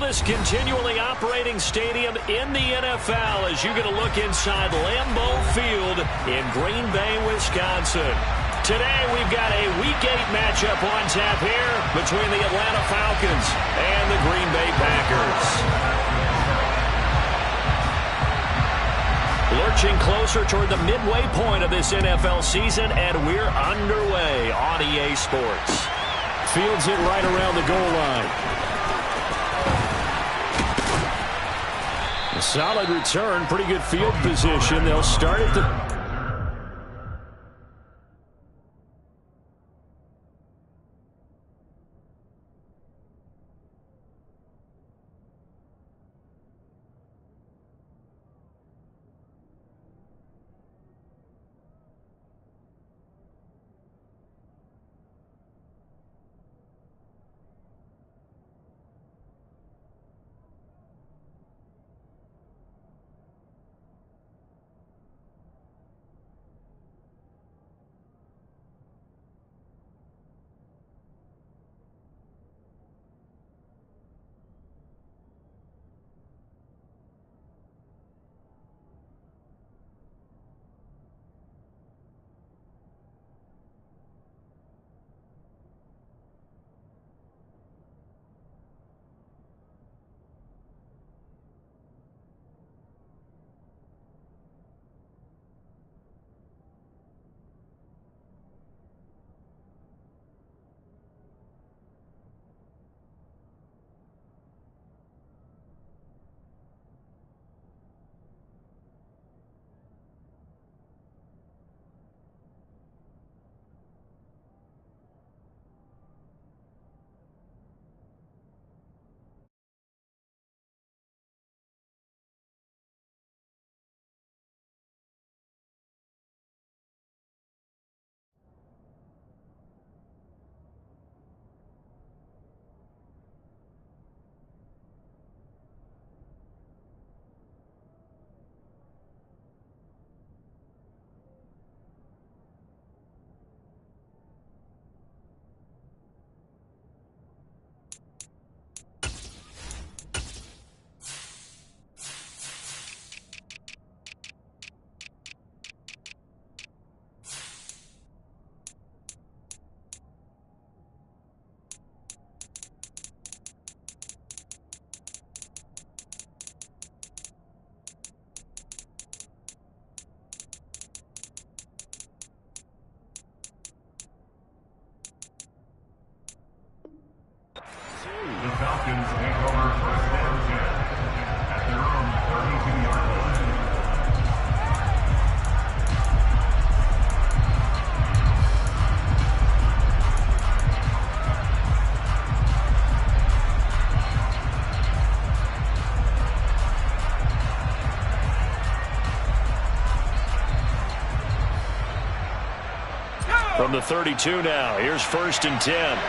oldest continually operating stadium in the NFL as you get a look inside Lambeau Field in Green Bay, Wisconsin. Today we've got a Week 8 matchup on tap here between the Atlanta Falcons and the Green Bay Packers. Lurching closer toward the midway point of this NFL season, and we're underway on EA Sports. Fields it right around the goal line. A solid return, pretty good field position. They'll start at the... The Falcons take over first down 10 at their own 32-yard line. From the 32 now, here's 1st and 10.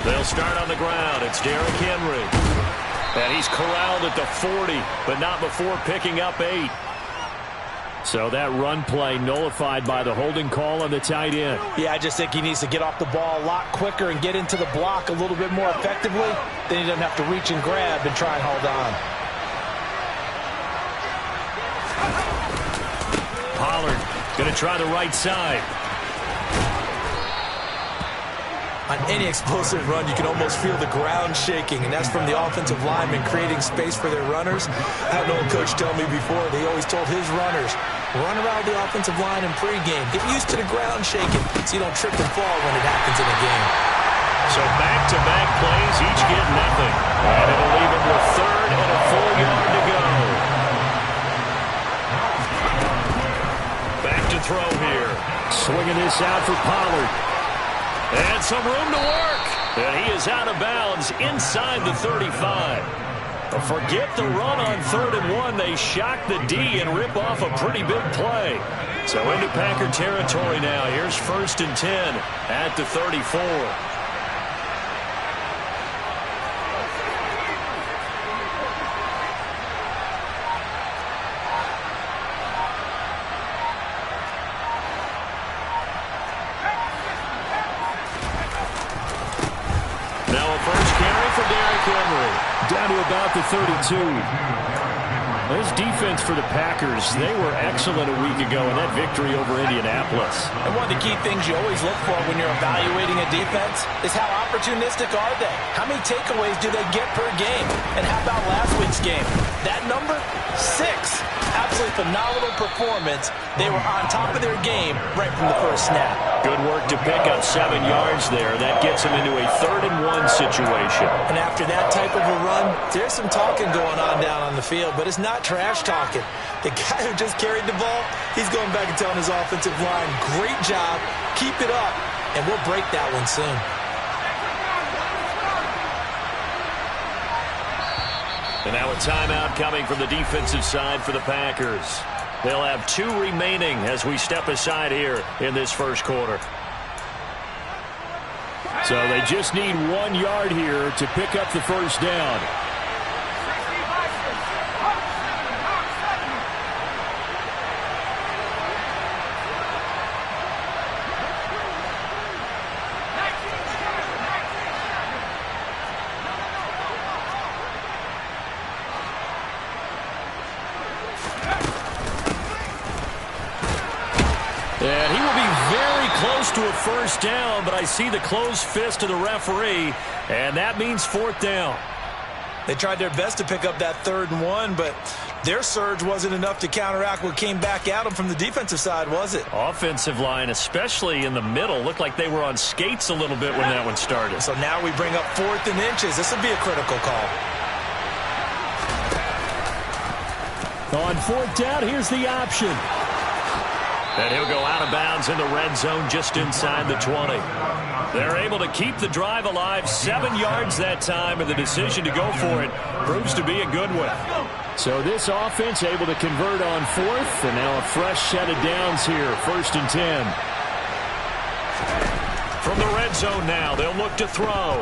They'll start on the ground. It's Derrick Henry. And he's corralled at the 40, but not before picking up 8. So that run play nullified by the holding call on the tight end. Yeah, I just think he needs to get off the ball a lot quicker and get into the block a little bit more effectively. Then he doesn't have to reach and grab and try and hold on. Pollard going to try the right side. On any explosive run, you can almost feel the ground shaking, and that's from the offensive linemen creating space for their runners. I had an old coach tell me before, they always told his runners, run around the offensive line in pregame. Get used to the ground shaking so you don't trip and fall when it happens in a game. So back-to-back plays, each get nothing. And it'll leave him with 3rd and a full yard to go. Back to throw here. Swinging this out for Pollard. And some room to work. And he is out of bounds inside the 35. Forget the run on 3rd and 1. They shock the D and rip off a pretty big play. So into Packer territory now. Here's 1st and 10 at the 34. for Derrick Henry. Down to about the 32. This defense for the Packers, they were excellent a week ago in that victory over Indianapolis. And one of the key things you always look for when you're evaluating a defense is how opportunistic are they? How many takeaways do they get per game? And how about last week's game? That number? 6. Absolutely phenomenal performance. They were on top of their game right from the first snap. Good work to pick up 7 yards there. That gets them into a 3rd-and-1 situation. And after that type of a run, there's some talking going on down on the field, but it's not trash talking. The guy who just carried the ball, he's going back and telling his offensive line, great job, keep it up, and we'll break that one soon. And now a timeout coming from the defensive side for the Packers. They'll have 2 remaining as we step aside here in this first quarter. So they just need 1 yard here to pick up the first down. And he will be very close to a first down, but I see the closed fist of the referee, and that means 4th down. They tried their best to pick up that 3rd-and-1, but their surge wasn't enough to counteract what came back at them from the defensive side, was it? Offensive line, especially in the middle, looked like they were on skates a little bit when that one started. So now we bring up 4th and inches. This would be a critical call. On 4th down, here's the option. And he'll go out of bounds in the red zone just inside the 20. They're able to keep the drive alive, 7 yards that time, and the decision to go for it proves to be a good one. So this offense able to convert on 4th, and now a fresh set of downs here, 1st and 10. From the red zone now, they'll look to throw.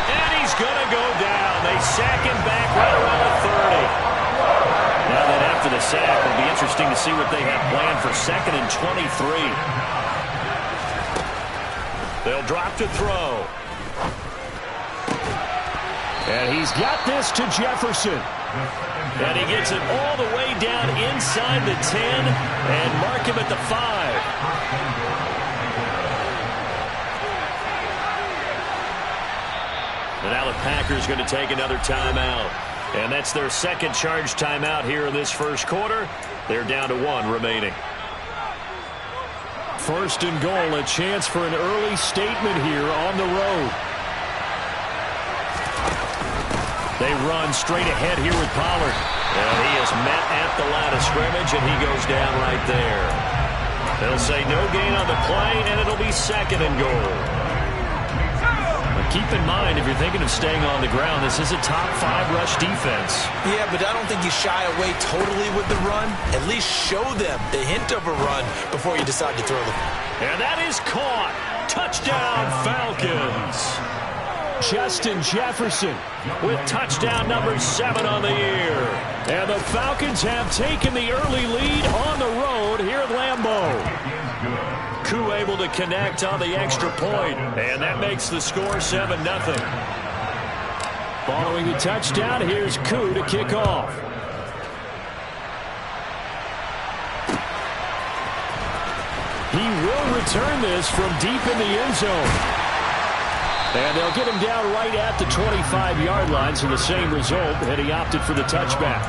And he's going to go down. They sack him back right around the 30. Now that after the sack, it'll be interesting to see what they have planned for 2nd and 23. They'll drop to throw. And he's got this to Jefferson. And he gets it all the way down inside the 10 and mark him at the 5. And now the Packers going to take another timeout. And that's their 2nd charge timeout here in this first quarter. They're down to 1 remaining. 1st and goal, a chance for an early statement here on the road. They run straight ahead here with Pollard. And he is met at the line of scrimmage, and he goes down right there. They'll say no gain on the play, and it'll be 2nd and goal. Keep in mind, if you're thinking of staying on the ground, this is a top 5 rush defense. Yeah, but I don't think you shy away totally with the run. At least show them the hint of a run before you decide to throw them. And that is caught. Touchdown, Falcons. Justin Jefferson with touchdown number 7 on the year. And the Falcons have taken the early lead on the road here at Lambeau. Koo able to connect on the extra point, and that makes the score 7-0. Following the touchdown, here's Koo to kick off. He will return this from deep in the end zone. And they'll get him down right at the 25-yard line, so the same result, and he opted for the touchback.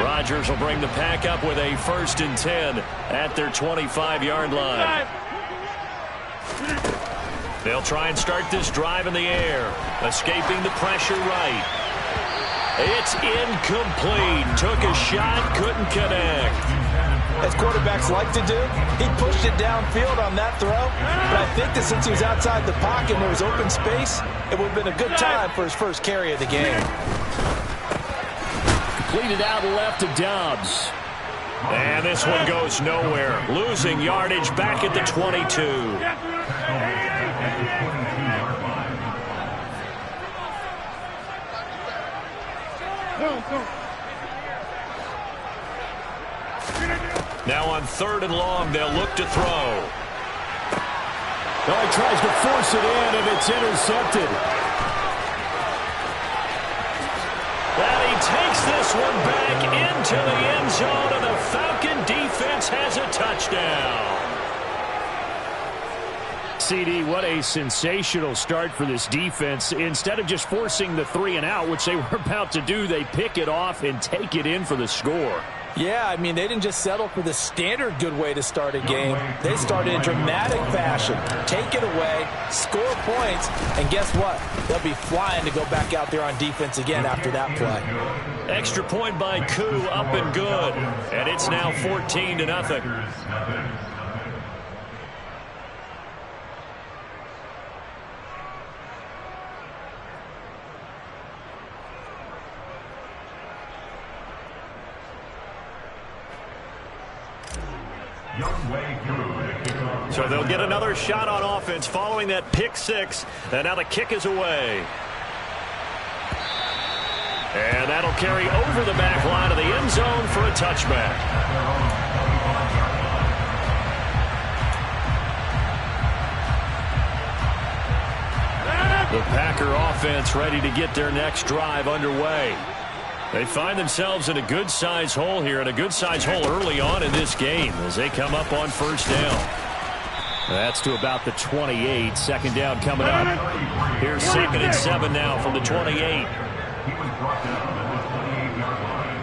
Rodgers will bring the pack up with a 1st and 10 at their 25-yard line. They'll try and start this drive in the air, escaping the pressure right. It's incomplete. Took a shot, couldn't connect. As quarterbacks like to do, he pushed it downfield on that throw. But I think that since he was outside the pocket and there was open space, it would have been a good time for his first carry of the game. Completed out left to Dobbs. And this one goes nowhere. Losing yardage back at the 22. Now on 3rd and long, they'll look to throw. Oh, he tries to force it in, and it's intercepted. And he takes this one back into the end zone, and the Falcon defense has a touchdown. CD, what a sensational start for this defense. Instead of just forcing the 3-and-out, which they were about to do, they pick it off and take it in for the score. Yeah, I mean, they didn't just settle for the standard good way to start a game. They started in dramatic fashion. Take it away, score points, and guess what? They'll be flying to go back out there on defense again after that play. Extra point by Koo, up and good. And it's now 14-0. So they'll get another shot on offense following that pick six. And now the kick is away. And that'll carry over the back line of the end zone for a touchback. The Packer offense ready to get their next drive underway. They find themselves in a good-sized hole here, and a good-sized hole early on in this game as they come up on first down. That's to about the 28. Second down coming up. Here's 2nd and 7 now from the 28. He was brought down at the 28-yard line.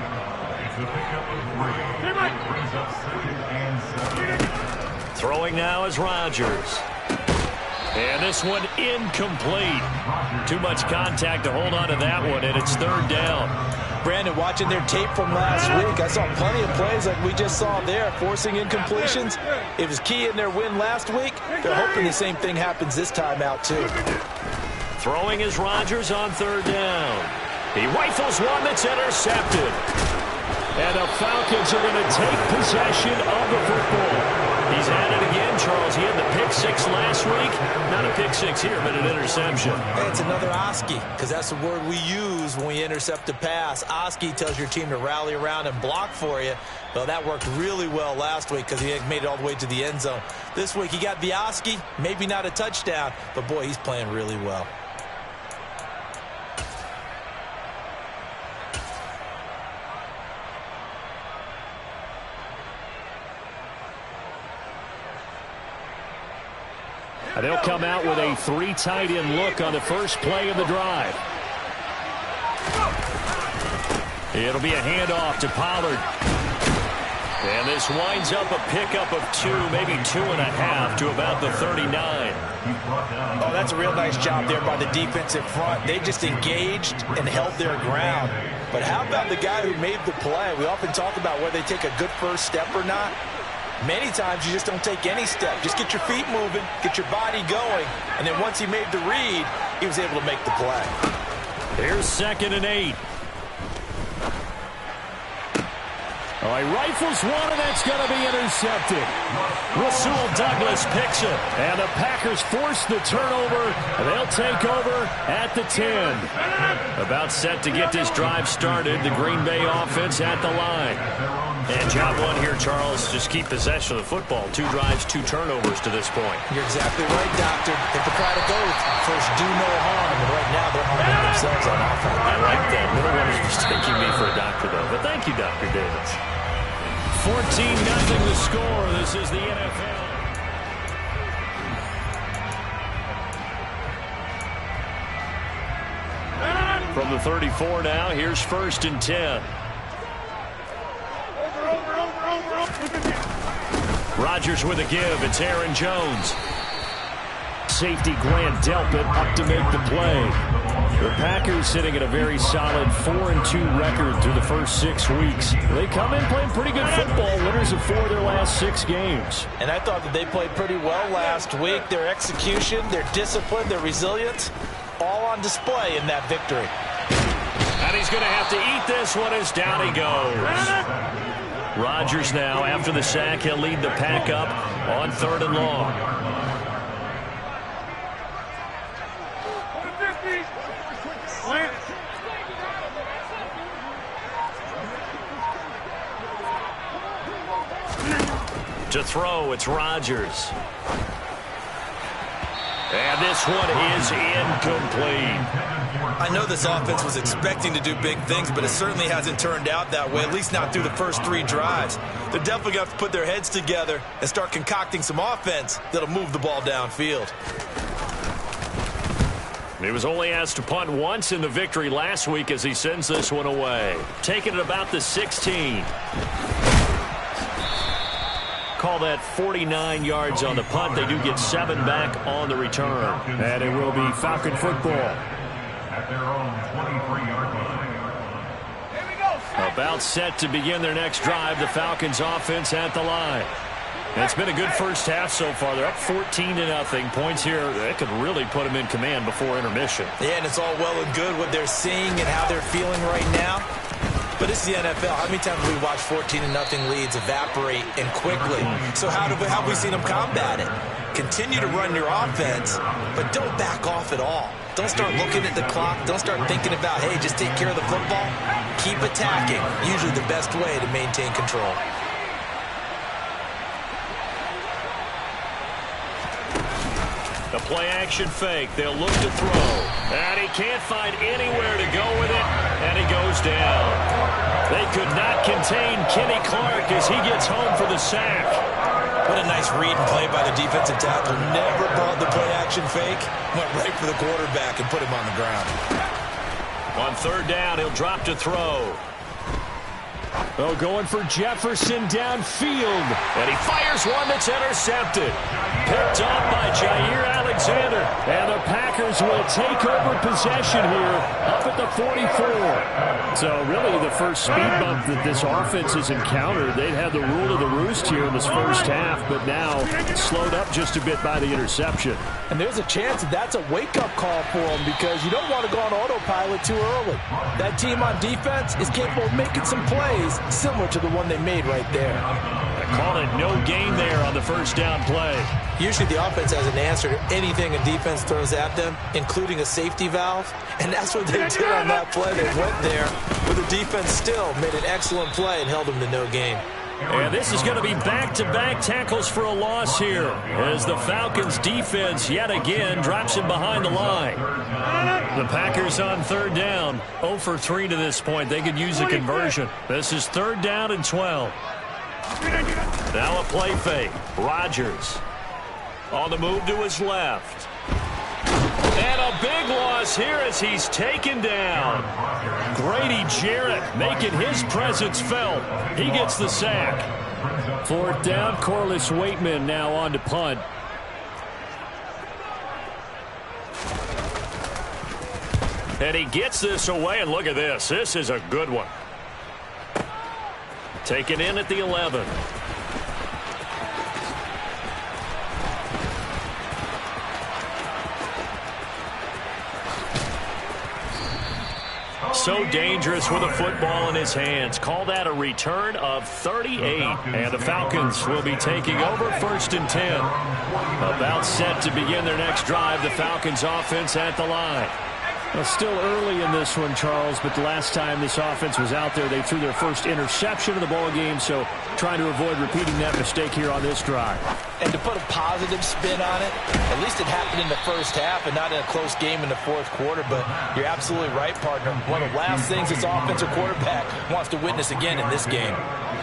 It's the pickup of 3. Brings up 2nd and 7. Throwing now is Rodgers. And this one incomplete. Too much contact to hold on to that one, and it's 3rd down. Brandon, watching their tape from last week, I saw plenty of plays like we just saw there, forcing incompletions. It was key in their win last week. They're hoping the same thing happens this time out, too. Throwing is Rodgers on 3rd down. He rifles one that's intercepted. And the Falcons are going to take possession of the football. He's at it again, Charles. He had the pick six last week. Not a pick six here, but an interception. Hey, it's another Oski, because that's the word we use when we intercept a pass. Oski tells your team to rally around and block for you. Well, that worked really well last week because he made it all the way to the end zone. This week he got the Oski, maybe not a touchdown, but boy, he's playing really well. They'll come out with a 3 tight end look on the first play of the drive. It'll be a handoff to Pollard. And this winds up a pickup of 2, maybe 2.5 to about the 39. Oh, that's a real nice job there by the defensive front. They just engaged and held their ground. But how about the guy who made the play? We often talk about whether they take a good first step or not. Many times you just don't take any step. Just get your feet moving, get your body going, and then once he made the read, he was able to make the play. Here's 2nd and 8. Oh, he rifles one, and that's going to be intercepted. Rasul Douglas picks it. And the Packers force the turnover. They'll take over at the 10. About set to get this drive started. The Green Bay offense at the line. And job one here, Charles, just keep possession of the football. 2 drives, 2 turnovers to this point. You're exactly right, Doctor. Hippocratic oath. First, do no harm. And right now, they're harming themselves on offense. I like that. No one is mistaking me for a doctor, though. But thank you, Dr. Davis. 14-0 the score. This is the NFL. From the 34 now, here's 1st and 10. Rodgers with a give. It's Aaron Jones. Safety Grant Delpit up to make the play. The Packers sitting at a very solid 4-2 record through the first 6 weeks. They come in playing pretty good football, winners of 4 of their last 6 games. And I thought that they played pretty well last week. Their execution, their discipline, their resilience, all on display in that victory. And he's going to have to eat this one as down he goes. Rodgers now, after the sack, he'll lead the pack up on 3rd and long. To throw, it's Rodgers. And this one is incomplete. I know this offense was expecting to do big things, but it certainly hasn't turned out that way, at least not through the first 3 drives. They're definitely going to have to put their heads together and start concocting some offense that'll move the ball downfield. He was only asked to punt once in the victory last week as he sends this one away. Taking it about the 16. Call that 49 yards on the punt. They do get 7 back on the return. And it will be Falcon football. At their own 23-yard line. About set to begin their next drive. The Falcons offense at the line. It's been a good first half so far. They're up 14-0. Points here, that could really put them in command before intermission. Yeah, and it's all well and good what they're seeing and how they're feeling right now. But it's the NFL. How many times have we watched 14-0 leads evaporate and quickly? So how have we seen them combat it? Continue to run your offense, but don't back off at all. Don't start looking at the clock. Don't start thinking about, hey, just take care of the football. Keep attacking. Usually the best way to maintain control. The play-action fake. They'll look to throw. And he can't find anywhere to go with it, and he goes down. They could not contain Kenny Clark as he gets home for the sack. What a nice read and play by the defensive tackle. Never brought the play-action fake. Went right for the quarterback and put him on the ground. On third down, he'll drop to throw. Oh, going for Jefferson downfield. And he fires one that's intercepted. Picked off by Jair Alexander. And the Packers will take over possession here up at the 44. So really the first speed bump that this offense has encountered. They'd had the rule of the roost here in this first half, but now slowed up just a bit by the interception. And there's a chance that that's a wake-up call for them because you don't want to go on autopilot too early. That team on defense is capable of making some plays similar to the one they made right there. They call it no gain there on the first down play. Usually the offense has an answer to anything a defense throws at them, including a safety valve. And that's what they did on that play. They went there, but the defense still made an excellent play and held them to no gain. And this is going to be back-to-back tackles for a loss here as the Falcons defense yet again drops him behind the line. The Packers on third down, 0 for 3 to this point. They could use a conversion. This is third down and 12. Now a play fake. Rodgers on the move to his left. And a big loss here as he's taken down. Grady Jarrett making his presence felt. He gets the sack. Fourth down, Corliss Waitman now on to punt. And he gets this away, and look at this. This is a good one. Taken in at the 11. So dangerous with a football in his hands. Call that a return of 38. And the Falcons will be taking over first and 10. About set to begin their next drive. The Falcons offense at the line. Well, still early in this one, Charles, but the last time this offense was out there, they threw their first interception of the ball game, so trying to avoid repeating that mistake here on this drive. And to put a positive spin on it, at least it happened in the first half and not in a close game in the fourth quarter, but you're absolutely right, partner. One of the last things this offensive quarterback wants to witness again in this game.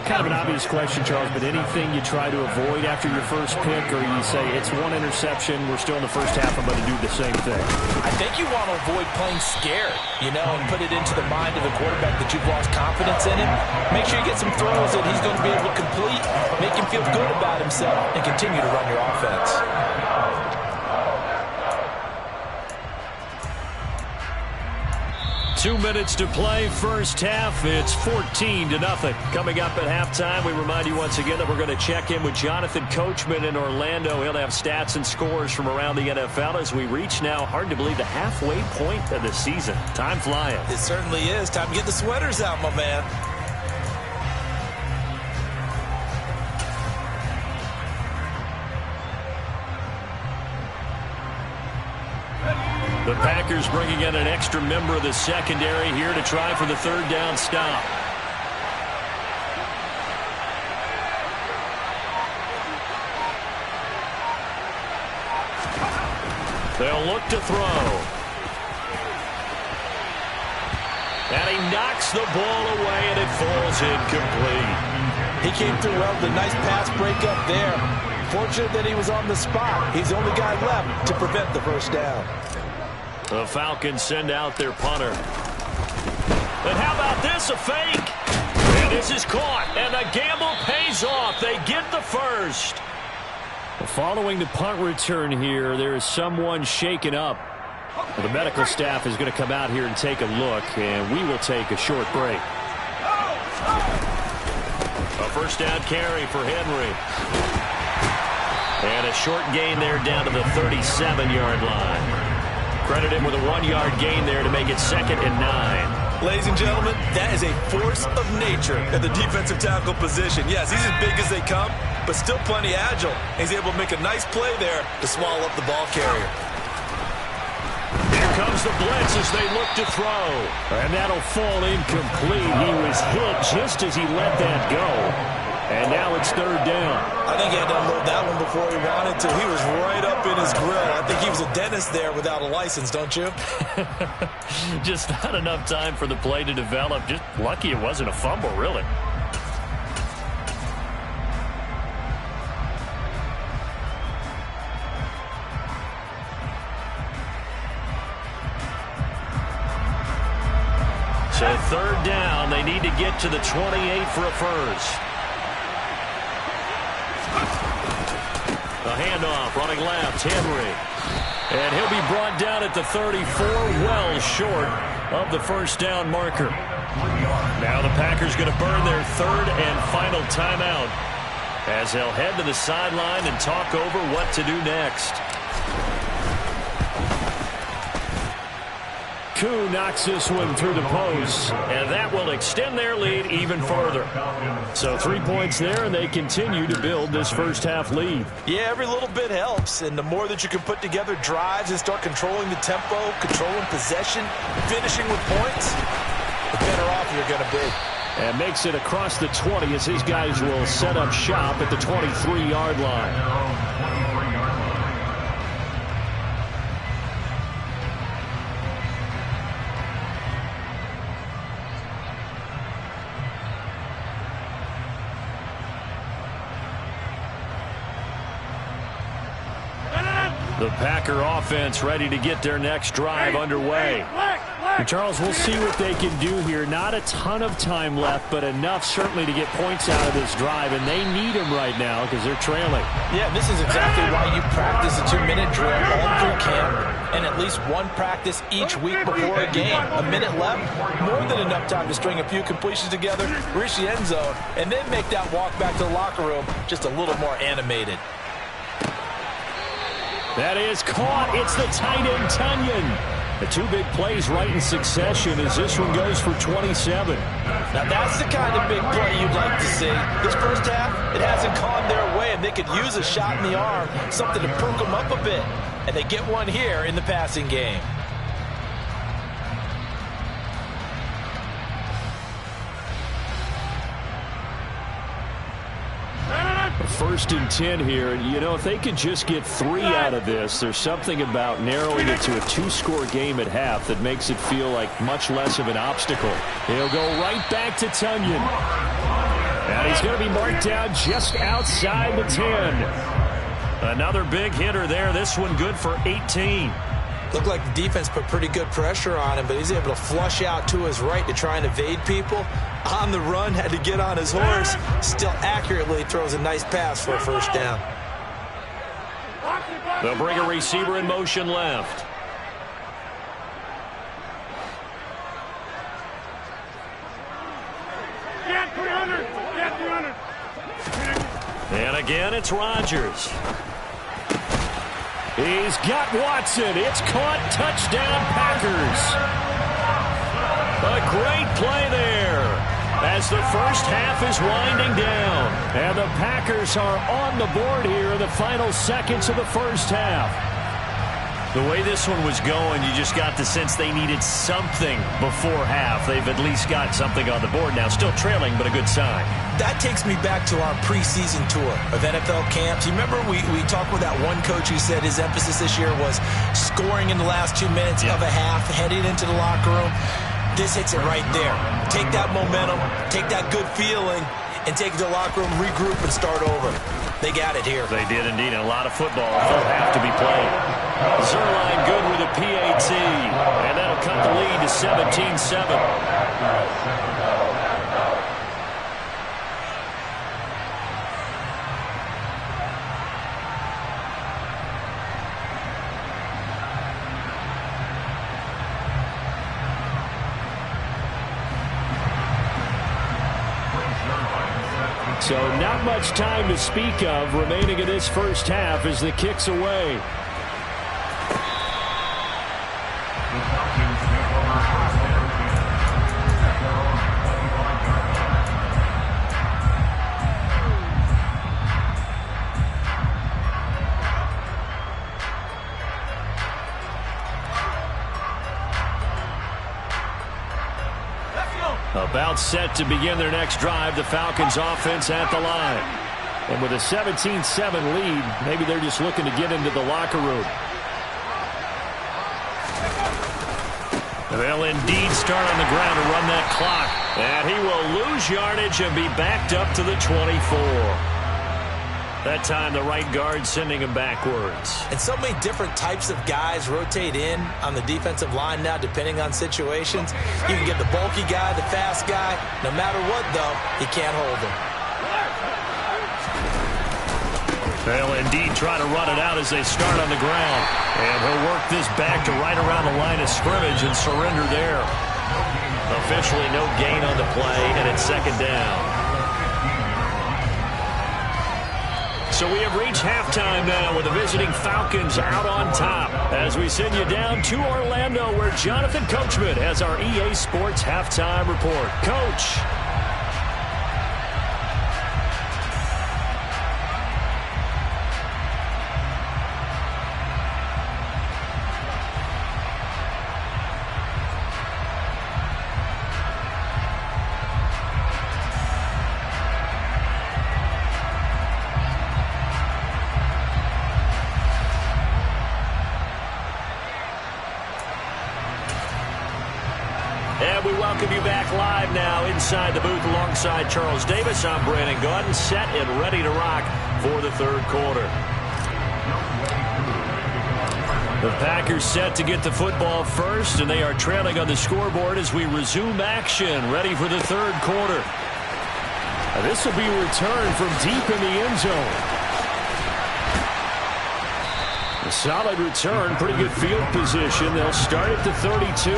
Kind of an obvious question, Charles, but anything you try to avoid after your first pick, or you say it's one interception, we're still in the first half, I'm going to do the same thing? I think you want to avoid playing scared, and put it into the mind of the quarterback that you've lost confidence in him. Make sure you get some throws that he's going to be able to complete, make him feel good about himself, and continue to run your offense. 2 minutes to play, first half. It's 14-0. Coming up at halftime, we remind you once again that we're going to check in with Jonathan Coachman in Orlando. He'll have stats and scores from around the NFL as we reach now, hard to believe, the halfway point of the season. Time flying. It certainly is. Time to get the sweaters out, my man. The Packers bringing in an extra member of the secondary here to try for the third down stop. They'll look to throw. And he knocks the ball away, and it falls incomplete. He came through well with a nice pass breakup there. Fortunate that he was on the spot. He's the only guy left to prevent the first down. The Falcons send out their punter. And how about this, a fake? And this is caught, and the gamble pays off. They get the first. Following the punt return here, there is someone shaken up. The medical staff is going to come out here and take a look, and we will take a short break. A first down carry for Henry. And a short gain there down to the 37-yard line. Credit him with a 1-yard gain there to make it 2nd and 9. Ladies and gentlemen, that is a force of nature at the defensive tackle position. Yes, he's as big as they come, but still plenty agile. He's able to make a nice play there to swallow up the ball carrier. Here comes the blitz as they look to throw. And that'll fall incomplete. He was hit just as he let that go. And now it's 3rd down. I think he had to unload that one before he wanted to. He was right up in his grill. I think he was a dentist there without a license, don't you? Just not enough time for the play to develop. Just lucky it wasn't a fumble, really. So 3rd down. They need to get to the 28 for a first. A handoff, running left, Henry. And he'll be brought down at the 34, well short of the first down marker. Now the Packers going to burn their 3rd and final timeout as they'll head to the sideline and talk over what to do next. Koo knocks this one through the post, and that will extend their lead even further. So 3 points there, and they continue to build this first half lead. Yeah, every little bit helps, and the more that you can put together drives and start controlling the tempo, controlling possession, finishing with points, the better off you're going to be. And makes it across the 20 as his guys will set up shop at the 23-yard line. The Packer offense ready to get their next drive underway. And Charles, we'll see what they can do here. Not a ton of time left, but enough certainly to get points out of this drive, and they need them right now because they're trailing. Yeah, this is exactly why you practice a 2-minute drill all through camp and at least one practice each week before a game. A minute left, more than enough time to string a few completions together, reach the end zone, and then make that walk back to the locker room just a little more animated. That is caught. It's the tight end, Tunyon. The 2 big plays right in succession as this one goes for 27. Now that's the kind of big play you'd like to see. This first half, it hasn't gone their way, and they could use a shot in the arm, something to perk them up a bit. And they get one here in the passing game. 1st and 10 here, and you know, if they could just get 3 out of this, there's something about narrowing it to a 2-score game at half that makes it feel like much less of an obstacle. He'll go right back to Tunyon. And he's going to be marked down just outside the 10. Another big hitter there. This one good for 18. Looked like the defense put pretty good pressure on him, but he's able to flush out to his right to try and evade people. On the run, had to get on his horse. Still accurately throws a nice pass for a first down. They'll bring a receiver in motion left. And again, it's Rodgers. He's got Watson. It's caught. Touchdown, Packers. A great play there as the first half is winding down. And the Packers are on the board here in the final seconds of the first half. The way this one was going, you just got the sense they needed something before half. They've at least got something on the board now. Still trailing, but a good sign. That takes me back to our preseason tour of NFL camps. You remember we talked with that one coach who said his emphasis this year was scoring in the last 2 minutes of a half, heading into the locker room. This hits it right there. Take that momentum, take that good feeling, and take it to the locker room, regroup, and start over. They got it here. They did indeed, and a lot of football will have to be played. Zerline good with a PAT, and that'll cut the lead to 17-7. So not much time to speak of remaining in this first half as the kick's away. About set to begin their next drive, the Falcons offense at the line. And with a 17-7 lead, maybe they're just looking to get into the locker room. They'll indeed start on the ground to run that clock. And he will lose yardage and be backed up to the 24. That time, the right guard sending him backwards. And so many different types of guys rotate in on the defensive line now, depending on situations. You can get the bulky guy, the fast guy. No matter what, though, you can't hold him. They'll indeed try to run it out as they start on the ground. And he'll work this back to right around the line of scrimmage and surrender there. Officially no gain on the play, and it's second down. So we have reached halftime now with the visiting Falcons out on top as we send you down to Orlando where Jonathan Coachman has our EA Sports halftime report. Coach. And we welcome you back live now inside the booth alongside Charles Davis. I'm Brandon Gaudin, set and ready to rock for the third quarter. The Packers set to get the football first, and they are trailing on the scoreboard as we resume action, ready for the third quarter. This will be returned from deep in the end zone. A solid return, pretty good field position. They'll start at the 32.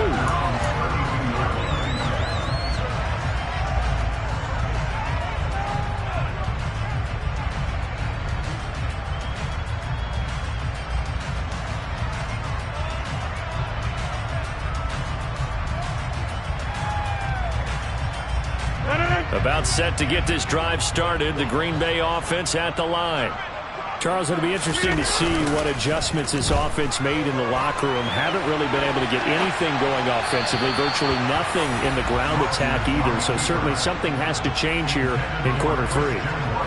About set to get this drive started. The Green Bay offense at the line. Charles, it'll be interesting to see what adjustments this offense made in the locker room. Haven't really been able to get anything going offensively. Virtually nothing in the ground attack either. So certainly something has to change here in quarter three.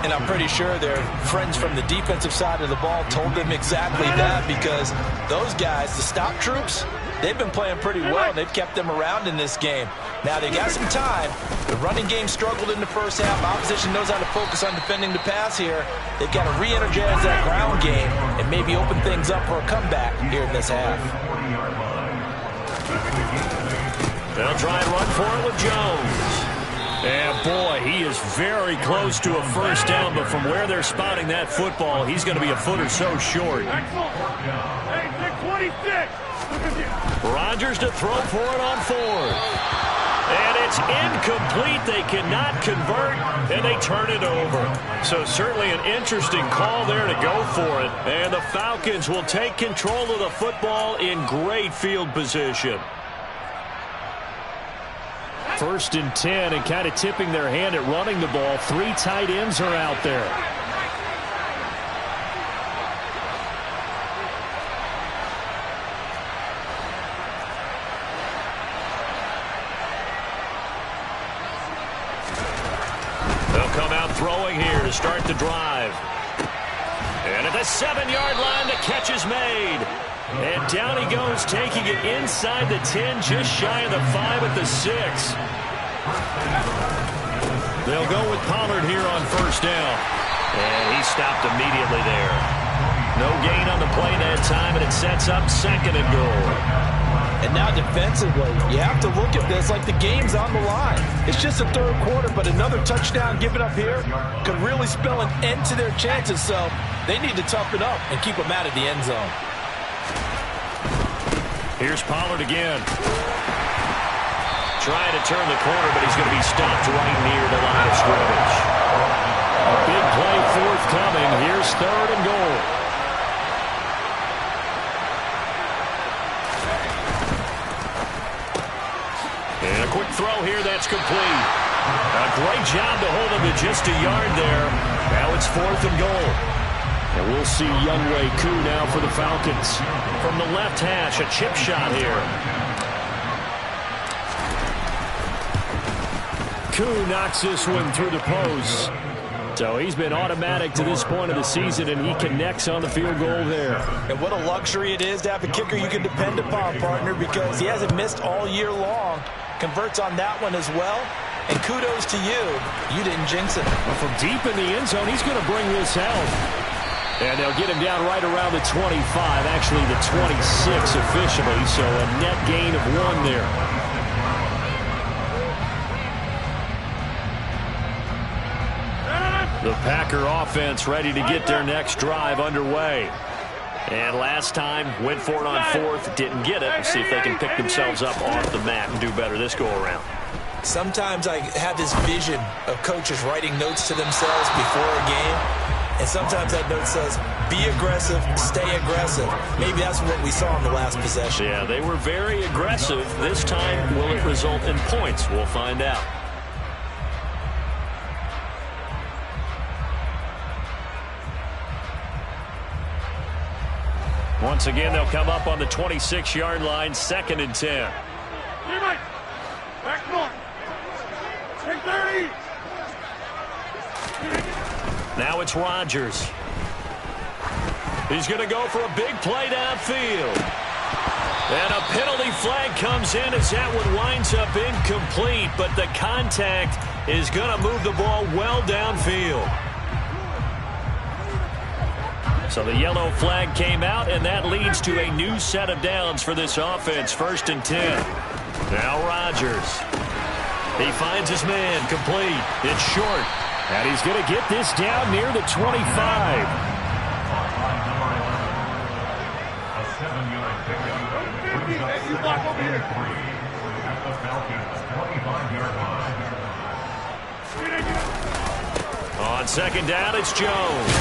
And I'm pretty sure their friends from the defensive side of the ball told them exactly that, because those guys, the stop troops, they've been playing pretty well. They've kept them around in this game. Now, they got some time. The running game struggled in the first half. Opposition knows how to focus on defending the pass here. They've got to re-energize that ground game and maybe open things up for a comeback here in this half. They'll try and run for it with Jones. And, boy, he is very close to a first down, but from where they're spotting that football, he's going to be a foot or so short. Rodgers to throw for it on fourth. And it's incomplete. They cannot convert, and they turn it over. So certainly an interesting call there to go for it. And the Falcons will take control of the football in great field position. 1st and 10, and kind of tipping their hand at running the ball. 3 tight ends are out there. throwing here to start the drive. And at the 7-yard line, the catch is made. And down he goes, taking it inside the 10, just shy of the 5 at the 6. They'll go with Pollard here on first down. And he stopped immediately there. No gain on the play that time, and it sets up 2nd and goal. And now defensively, you have to look at this like the game's on the line. It's just the 3rd quarter, but another touchdown given up here could really spell an end to their chances. So they need to toughen up and keep them out of the end zone. Here's Pollard again. Trying to turn the corner, but he's going to be stopped right near the line of scrimmage. A big play forthcoming. Here's 3rd and goal. And a quick throw here, that's complete. A great job to hold him to just a yard there. Now it's 4th and goal. And we'll see Younghoe Koo now for the Falcons. From the left hash, a chip shot here. Koo knocks this one through the post. So he's been automatic to this point of the season, and he connects on the field goal there. And what a luxury it is to have a kicker you can depend upon, partner, because he hasn't missed all year long. Converts on that one as well. And kudos to you. You didn't jinx it. Well, from deep in the end zone, he's going to bring this out. And they'll get him down right around the 25, actually the 26 officially, so a net gain of 1 there. The Packer offense ready to get their next drive underway. And last time, went for it on 4th, didn't get it. We'll see if they can pick themselves up off the mat and do better this go-around. Sometimes I have this vision of coaches writing notes to themselves before a game. And sometimes that note says, be aggressive, stay aggressive. Maybe that's what we saw in the last possession. Yeah, they were very aggressive. This time, will it result in points? We'll find out. Once again, they'll come up on the 26-yard line, 2nd and 10. Back north. 10-30. Now it's Rodgers. He's going to go for a big play downfield. And a penalty flag comes in as that one winds up incomplete, but the contact is going to move the ball well downfield. So the yellow flag came out, and that leads to a new set of downs for this offense. 1st and 10. Now Rodgers. He finds his man, complete. It's short. And he's going to get this down near the 25. A 7-yard pickup. Brings up 3 at the Falcons' 25-yard line. On 2nd down, it's Jones.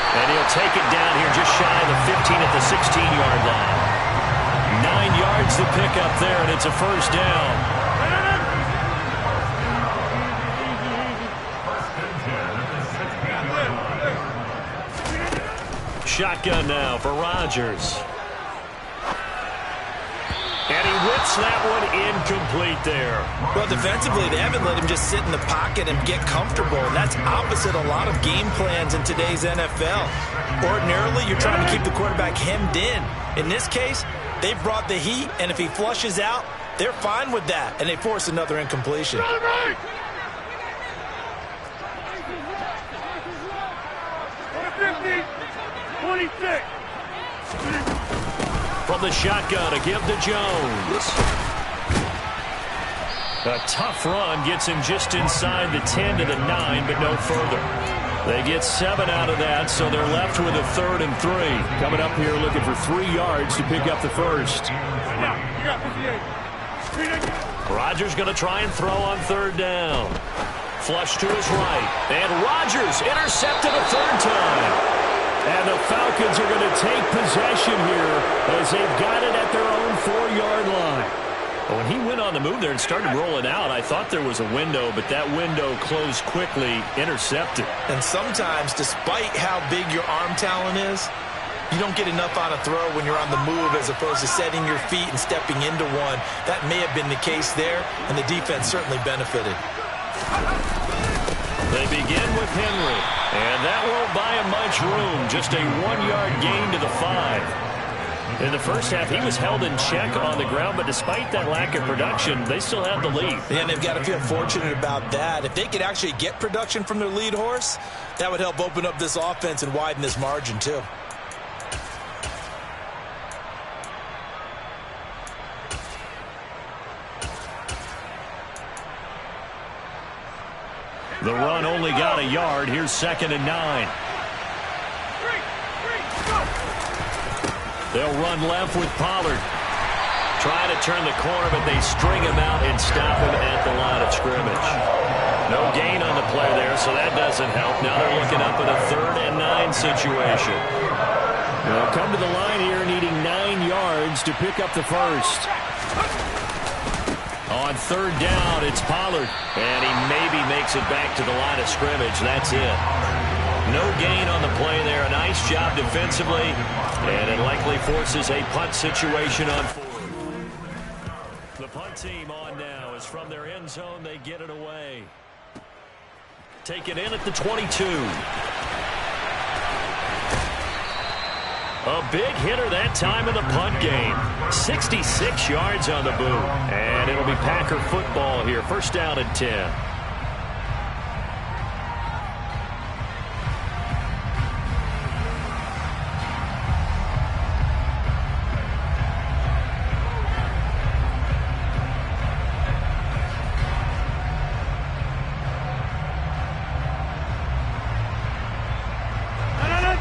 And he'll take it down here just shy of the 15 at the 16-yard line. 9 yards to pick up there, and it's a 1st down. Shotgun now for Rodgers. And he whips that one incomplete there. Well, defensively, they haven't let him just sit in the pocket and get comfortable, and that's opposite a lot of game plans in today's NFL. Ordinarily, you're trying to keep the quarterback hemmed in. In this case, they brought the heat, and if he flushes out, they're fine with that, and they force another incompletion. From the shotgun, a give to Jones. A tough run gets him just inside the 10 to the 9, but no further. They get 7 out of that, so they're left with a 3rd and 3. Coming up here looking for 3 yards to pick up the 1st. Rodgers going to try and throw on 3rd down. Flush to his right. And Rodgers intercepted a 3rd time. And the Falcons are going to take possession here as they've got it at their own 4-yard line. When he went on the move there and started rolling out, I thought there was a window, but that window closed quickly, intercepted. And sometimes, despite how big your arm talent is, you don't get enough on a throw when you're on the move as opposed to setting your feet and stepping into one. That may have been the case there, and the defense certainly benefited. They begin Henry. And that won't buy him much room. Just a 1-yard gain to the 5. In the first half, he was held in check on the ground, but despite that lack of production, they still have the lead. And they've got to feel fortunate about that. If they could actually get production from their lead horse, that would help open up this offense and widen this margin, too. The run only got a yard. Here's 2nd and 9. They'll run left with Pollard. Try to turn the corner, but they string him out and stop him at the line of scrimmage. No gain on the play there, so that doesn't help. Now they're looking up at a 3rd and 9 situation. They'll come to the line here needing 9 yards to pick up the first. On 3rd down, it's Pollard. And he maybe makes it back to the line of scrimmage. That's it. No gain on the play there. A nice job defensively. And it likely forces a punt situation on 4th. The punt team on now is from their end zone. They get it away. Take it in at the 22. A big hitter that time in the punt game. 66 yards on the boot. And it'll be Packer football here. 1st down and 10.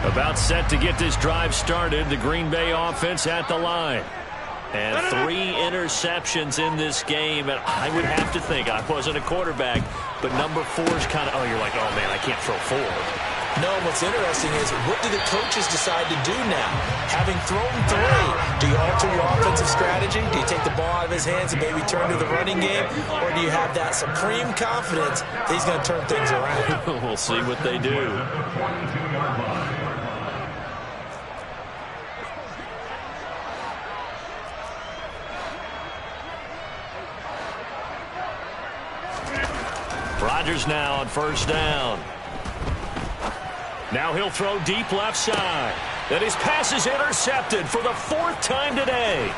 About set to get this drive started. The Green Bay offense at the line. And 3 interceptions in this game. And I would have to think, I wasn't a quarterback, but number 4 is kind of, oh, you're like, oh, man, I can't throw 4. No, what's interesting is what do the coaches decide to do now? Having thrown 3, do you alter your offensive strategy? Do you take the ball out of his hands and maybe turn to the running game? Or do you have that supreme confidence that he's going to turn things around? We'll see what they do. Rodgers now on 1st down. Now he'll throw deep left side. And his pass is intercepted for the 4th time today.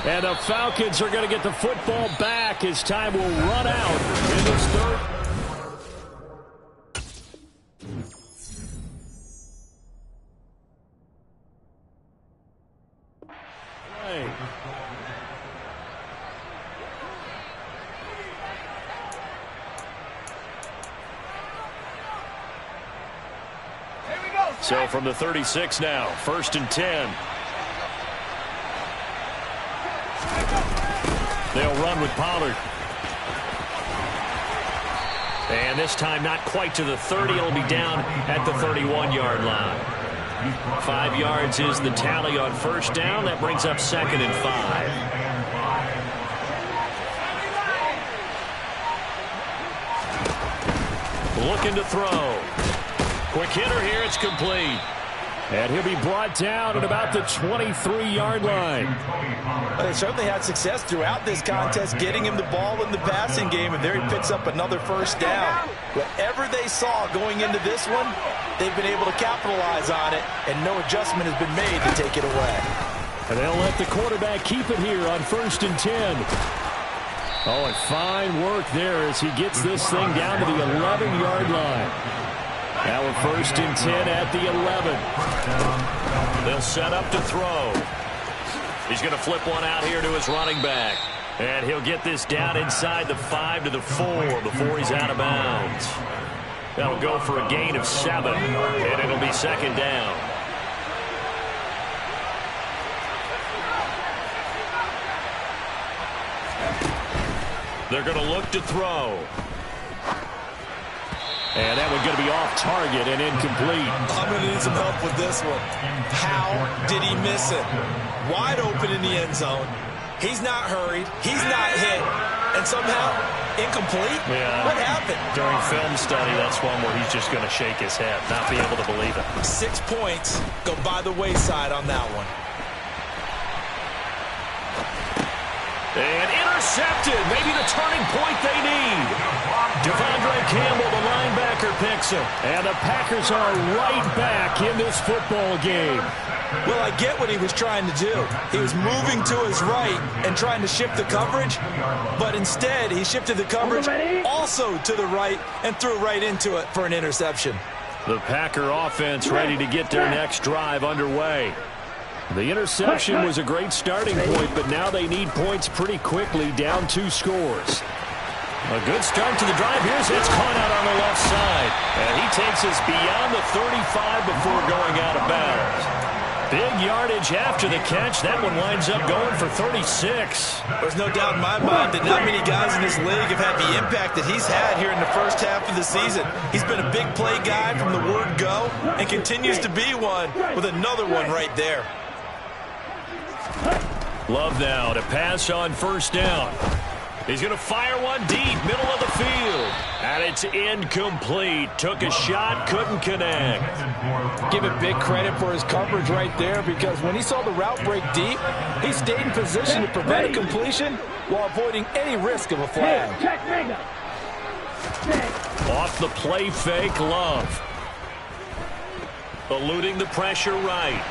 And the Falcons are going to get the football back as time will run out in this 3rd. So from the 36 now, 1st and 10. They'll run with Pollard. And this time not quite to the 30. It'll be down at the 31-yard line. 5 yards is the tally on 1st down. That brings up 2nd and 5. Looking to throw. Quick hitter here. It's complete. And he'll be brought down at about the 23-yard line. They certainly had success throughout this contest getting him the ball in the passing game, and there he picks up another 1st down. Whatever they saw going into this one, they've been able to capitalize on it, and no adjustment has been made to take it away. And they'll let the quarterback keep it here on 1st and 10. Oh, and fine work there as he gets this thing down to the 11-yard line. Now we're 1st and 10 at the 11. They'll set up to throw. He's going to flip one out here to his running back. And he'll get this down inside the 5 to the 4 before he's out of bounds. That'll go for a gain of 7, and it'll be 2nd down. They're going to look to throw. And that one's going to be off target and incomplete. I'm going to need some help with this one. How did he miss it? Wide open in the end zone. He's not hurried. He's not hit. And somehow, incomplete? Yeah. What happened? During film study, that's one where he's just going to shake his head, not be able to believe it. 6 points go by the wayside on that one. And intercepted. Maybe the turning point him. And the Packers are right back in this football game. Well, I get what he was trying to do. He was moving to his right and trying to shift the coverage, but instead he shifted the coverage also to the right and threw right into it for an interception. The Packer offense ready to get their next drive underway. The interception was a great starting point, but now they need points pretty quickly, down 2 scores. A good start to the drive. Here's it's caught out on the left side. And he takes us beyond the 35 before going out of bounds. Big yardage after the catch. That one winds up going for 36. There's no doubt in my mind that not many guys in this league have had the impact that he's had here in the first half of the season. He's been a big play guy from the word go and continues to be one with another one right there. Love now to pass on first down. He's going to fire one deep, middle of the field. And it's incomplete. Took a shot, couldn't connect. Give it big credit for his coverage right there, because when he saw the route break deep, he stayed in position to prevent a completion while avoiding any risk of a flag. Off the play fake, Love. Eluding the pressure right.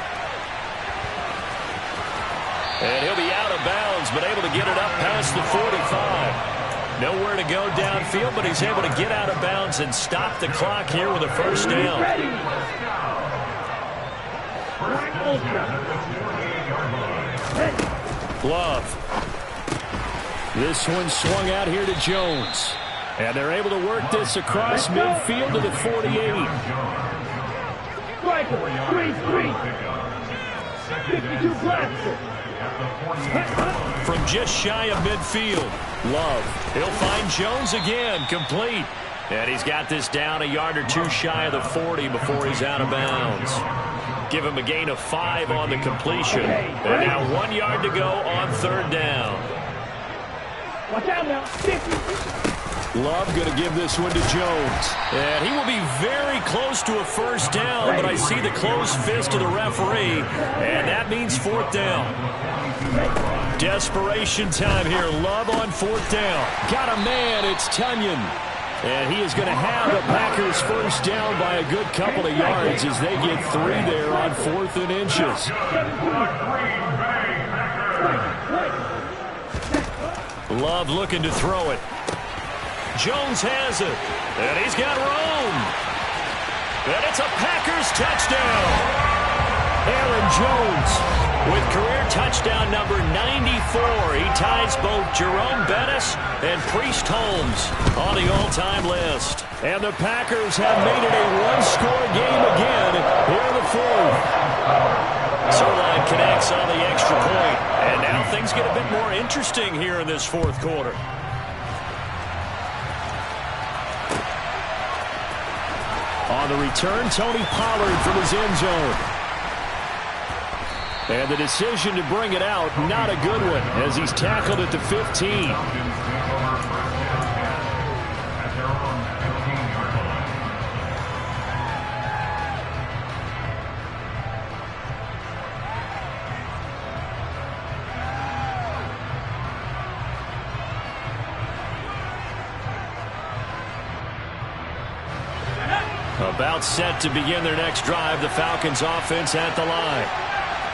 And he'll be out of bounds, but able to get it up past the 45. Nowhere to go downfield, but he's able to get out of bounds and stop the clock here with a first down. Love. This one swung out here to Jones. And they're able to work this across midfield to the 48. 52 blocks. From just shy of midfield, Love. He'll find Jones again, complete. And he's got this down a yard or 2 shy of the 40 before he's out of bounds. Give him a gain of 5 on the completion. And now 1 yard to go on third down. Watch out now. 50. Love going to give this one to Jones. And he will be very close to a first down, but I see the closed fist of the referee, and that means fourth down. Desperation time here. Love on fourth down. Got a man. It's Tunyon. And he is going to have the Packers first down by a good couple of yards as they get 3 there on 4th and inches. Love looking to throw it. Jones has it, and he's got room. And it's a Packers touchdown. Aaron Jones with career touchdown number 94. He ties both Jerome Bettis and Priest Holmes on the all-time list. And the Packers have made it a 1-score game again here in the 4th. Zerline connects on the extra point, and now things get a bit more interesting here in this 4th quarter. On the return, Tony Pollard from his end zone. And the decision to bring it out, not a good one, as he's tackled at the 15. About set to begin their next drive, the Falcons offense at the line.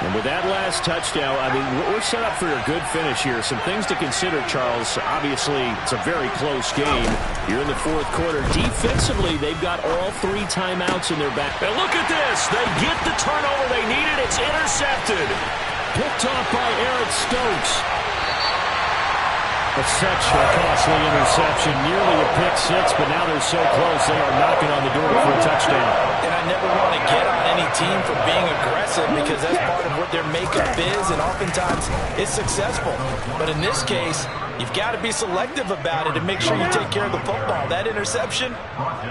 And with that last touchdown, I mean, we're set up for a good finish here. Some things to consider, Charles. Obviously, it's a very close game. You're in the 4th quarter. Defensively, they've got all 3 timeouts in their back. And look at this. They get the turnover they needed. It's intercepted. Picked off by Eric Stokes. But such a costly interception, nearly a pick 6, but now they're so close they are knocking on the door for a touchdown. And I never want to get on any team for being aggressive, because that's part of what their makeup is, and oftentimes it's successful. But in this case, you've got to be selective about it and make sure you take care of the football. That interception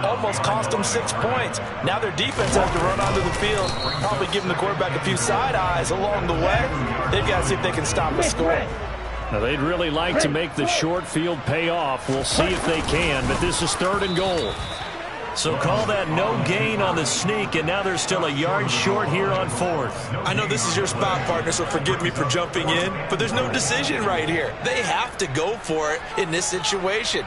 almost cost them 6 points. Now their defense has to run onto the field, probably giving the quarterback a few side eyes along the way. They've got to see if they can stop the score. Now, they'd really like to make the short field pay off. We'll see if they can, but this is 3rd and goal. So call that no gain on the sneak, and now they're still a yard short here on 4th. I know this is your spot, partner, so forgive me for jumping in, but there's no decision right here. They have to go for it in this situation.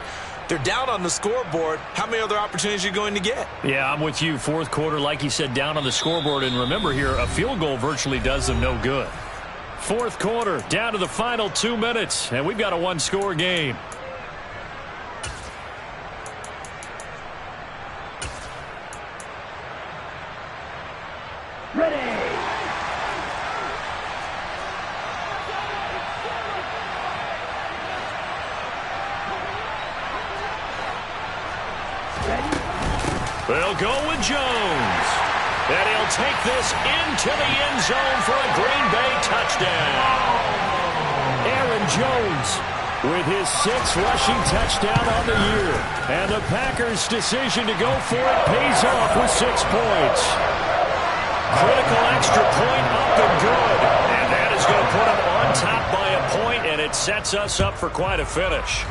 They're down on the scoreboard. How many other opportunities are you going to get? Yeah, I'm with you. Fourth quarter, like you said, down on the scoreboard. And remember here, a field goal virtually does them no good. Fourth quarter, down to the final 2 minutes, and we've got a one-score game. They'll go with Jones. And he'll take this into the end zone for a Green Bay touchdown. Aaron Jones with his 6th rushing touchdown on the year. And the Packers' decision to go for it pays off with 6 points. Critical extra point up and good. And that is going to put him on top by a point, and it sets us up for quite a finish.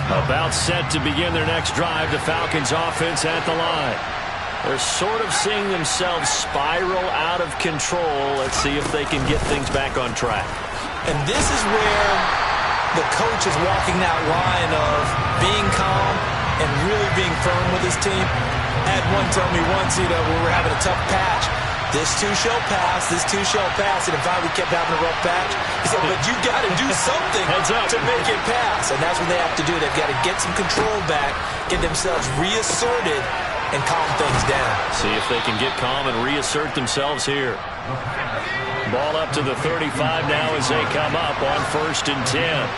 About set to begin their next drive, the Falcons offense at the line. They're sort of seeing themselves spiral out of control. Let's see if they can get things back on track. And this is where the coach is walking that line of being calm and really being firm with his team. I had one tell me once, we were having a tough patch. This too shall pass, this too shall pass. And if we kept having a rough patch, he said, but you got to do something to make it pass. And that's what they have to do. They've got to get some control back, get themselves reasserted, and calm things down. See if they can get calm and reassert themselves here. Ball up to the 35 now as they come up on 1st and 10.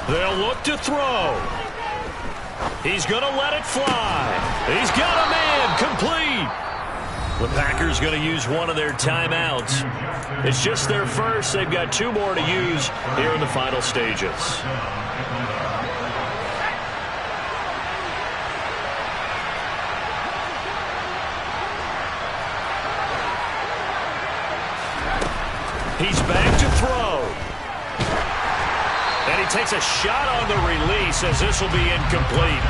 They'll look to throw. He's going to let it fly. He's got a man complete. The Packers going to use one of their timeouts. It's just their first. They've got 2 more to use here in the final stages. He's back to throw. And he takes a shot on the release as this will be incomplete.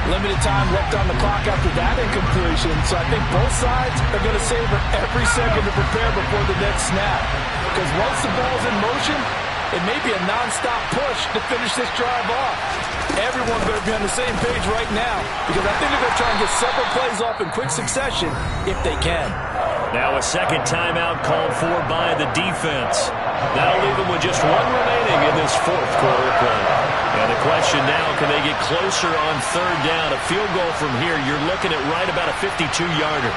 Limited time left on the clock after that incompletion, so I think both sides are going to savor every second to prepare before the next snap. Because once the ball's in motion, it may be a non-stop push to finish this drive off. Everyone better be on the same page right now, because I think they're going to try and get several plays off in quick succession if they can. Now a second timeout called for by the defense. That'll leave them with just 1 remaining in this 4th quarter play. And the question now, can they get closer on 3rd down? A field goal from here, you're looking at right about a 52-yarder.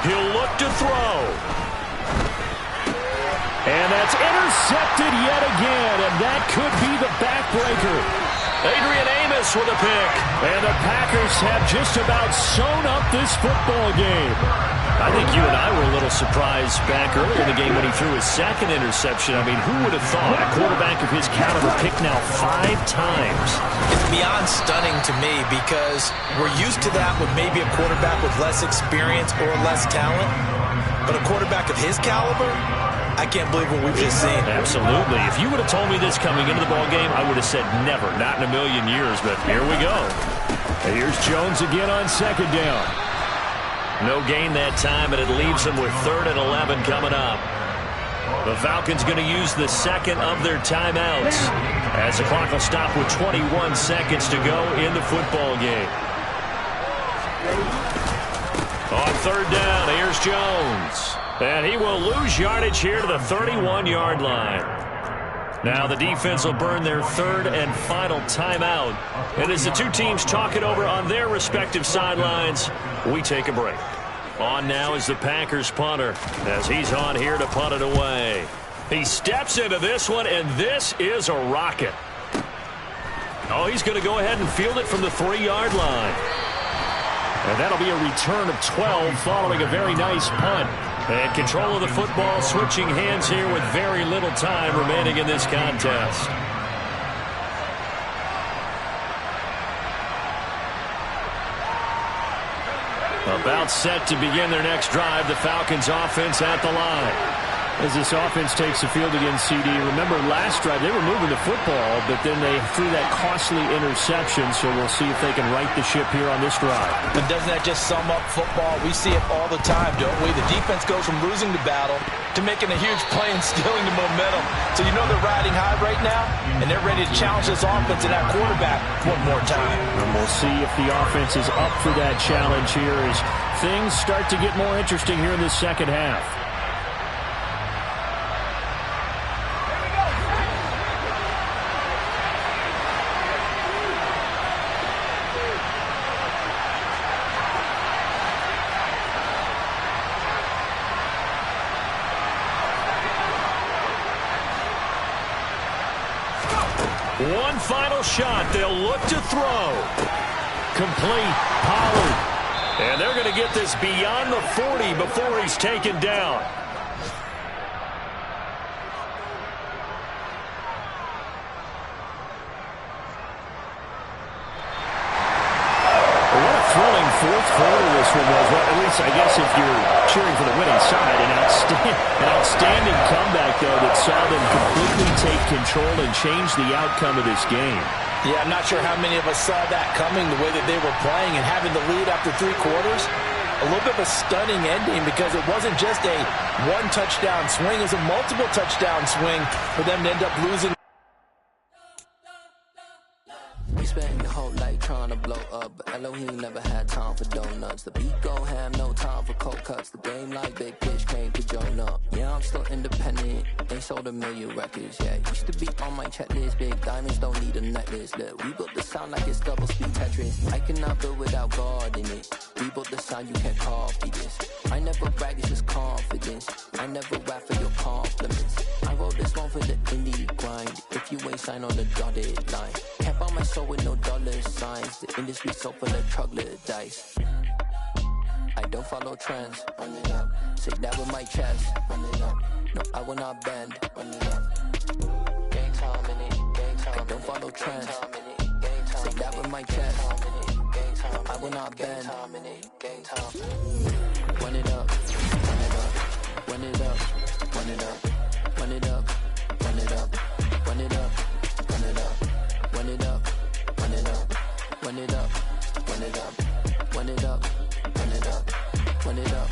He'll look to throw. And that's intercepted yet again, and that could be the backbreaker. Adrian Amos with a pick. And the Packers have just about sewn up this football game. I think you and I were a little surprised back earlier in the game when he threw his 2nd interception. I mean, who would have thought a quarterback of his caliber picked now 5 times? It's beyond stunning to me because we're used to that with maybe a quarterback with less experience or less talent. But a quarterback of his caliber, I can't believe what we've just seen. Absolutely. If you would have told me this coming into the ball game, I would have said never, not in a million years. But here we go. And here's Jones again on 2nd down. No gain that time, and it leaves them with 3rd and 11 coming up. The Falcons going to use the 2nd of their timeouts as the clock will stop with 21 seconds to go in the football game. On 3rd down, here's Jones. And he will lose yardage here to the 31-yard line. Now the defense will burn their 3rd and final timeout. And as the 2 teams talk it over on their respective sidelines, we take a break. On now is the Packers punter as he's on here to punt it away. He steps into this one, and this is a rocket. Oh, he's going to go ahead and field it from the 3-yard line. And that'll be a return of 12 following a very nice punt. And control of the football switching hands here with very little time remaining in this contest. About set to begin their next drive, the Falcons offense at the line. As this offense takes the field against CD, remember last drive they were moving the football, but then they threw that costly interception, so we'll see if they can right the ship here on this drive. But doesn't that just sum up football? We see it all the time, don't we? The defense goes from losing the battle to making a huge play and stealing the momentum. So you know they're riding high right now, and they're ready to challenge this offense and that quarterback one more time. And we'll see if the offense is up for that challenge here as things start to get more interesting here in the second half. One final shot. They'll look to throw. Complete. Pollard. And they're going to get this beyond the 40 before he's taken down. What a thrilling fourth quarter this one was. Well, at least, I guess, if you're cheering for the winning side, an outstanding comeback, though, that saw them completely take control and change the outcome of this game. Yeah, I'm not sure how many of us saw that coming, the way that they were playing and having the lead after 3 quarters. A little bit of a stunning ending because it wasn't just a one-touchdown swing. It was a multiple touchdown swing for them to end up losing. We spent your whole life trying to blow up, but Elohim never had time for donuts. The beat go ham, no time for cold cuts. The game like Big Pitch came to join up. Yeah, I'm still independent, ain't sold a million records. Yeah, used to be on my checklist. Big diamonds don't need a necklace. Look, we built the sound like it's double speed Tetris. I cannot build without God in it. We built the sound, you can't copy this. I never brag, it's just confidence. I never rap for your compliments. I wrote this one for the indie grind. If you ain't signed on the dotted line, can't buy my soul with no dollar signs. The industry so full of troglodytes. I don't follow trends. Run it up. Say that with my chest. Run it up. No, I will not bend. Run it up. Game time in it. Game time. I don't follow trends. Say that with my chest. No, I will not bend. Game time. Run it up. Run it up. Run it up. Run it up. Run it up. Run it up. Run it up. Run it up. Run it up. Run it up. Run it up. Run it up. Run it up. Run it up. Run it up.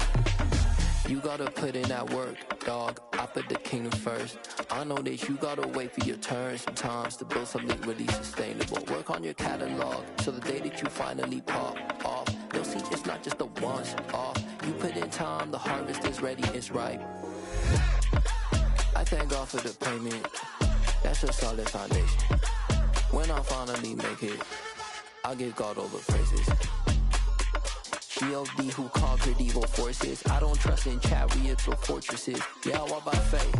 You gotta put in that work, dog. I put the kingdom first. I know that you gotta wait for your turn sometimes to build something really sustainable. Work on your catalog so the day that you finally pop off, you'll see it's not just a once off. You put in time, the harvest is ready, it's ripe. I thank God for the payment. That's a solid foundation. When I finally make it, I'll give God all the praises. G.O.D. who conquered evil forces. I don't trust in chariots or fortresses. Yeah, I walk by faith.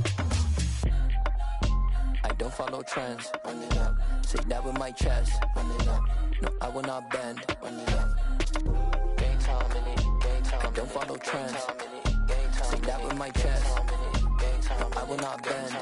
I don't follow trends. Run it up. Say that with my chest. Run it up. No, I will not bend. Run it up. Game time in it. Game time. I don't follow trends. Say that with my chest. No, I will not bend.